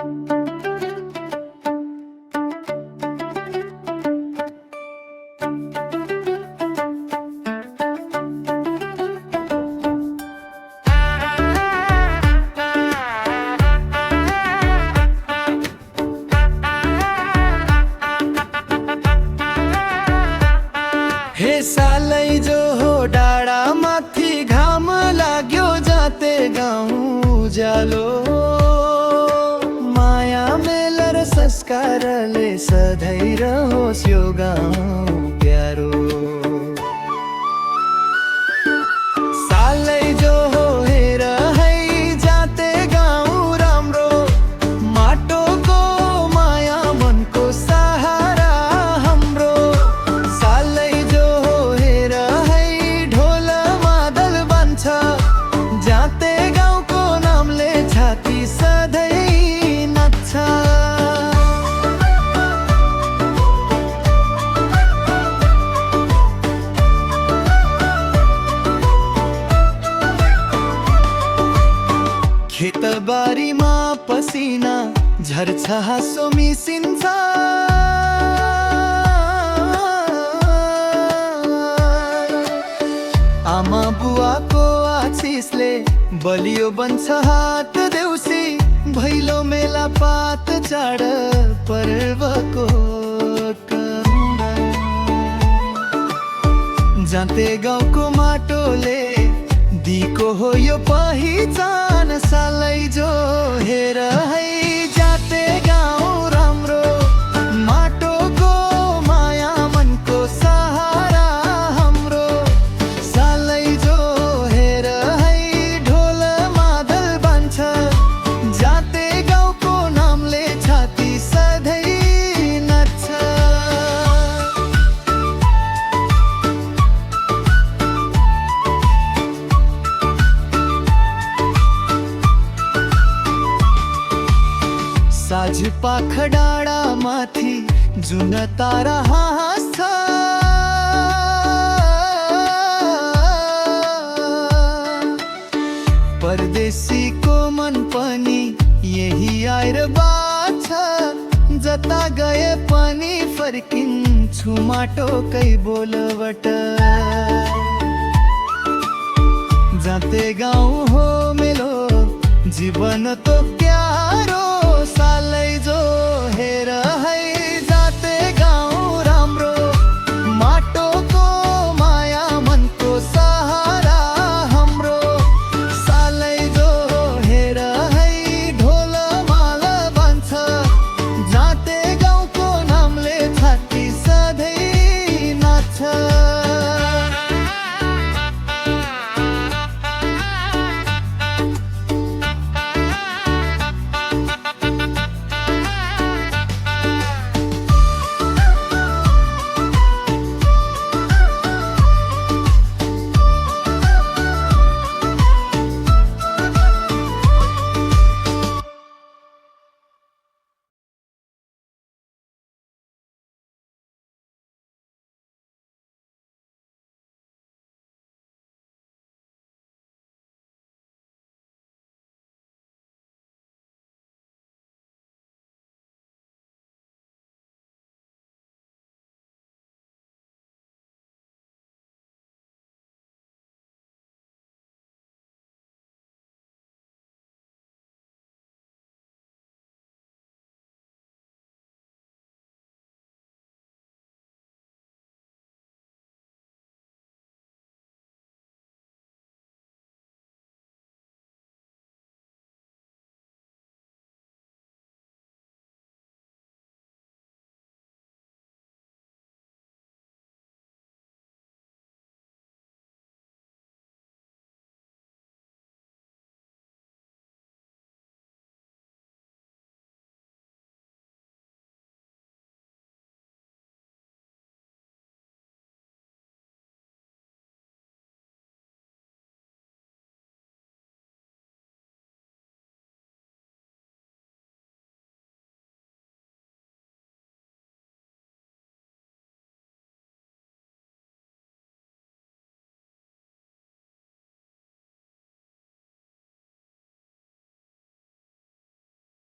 हे सालै जो हो डाँडा माथि घाम लाग्यो जाते गाउँ उज्यालो माया मेल र संस्कारले सधैँ रहोस् यो गाउँ प्यारो। सालै जो हो हेर है जाते गाउँ राम्रो माटोको माया मनको सहारा हाम्रो। सालै जो हो हेर है ढोल मादल बन्छ जाते गाउँको नामले छाती सधैँ नाच्छ। खेतबारीमा पसिना झर्छ हाँसो मिसिन्छ आमा बुवाको आशिषले बलियो बन्छ हात देउसी भैलो मेला पात चाड पर्वको जाते गाउँको माटोले दिको हो यो पहिचान। सालै जो हेर है जाते गाउँ राम्रो माटोको माया मनको सहारा हाम्रो। सालै जो हेर है ढोल मादल बन्छ जाते गाउँको नामले छाती सधैँ नाच्छ। साँझ पाख डाँडा माथि जुन तारा हाँस्छ परदेशीको मन पनि यही आएर बाछ जता गए पनि फर्किन्छु माटोकै बोलबाट। जाते गाउँ हो मेलो जीवन तो क्या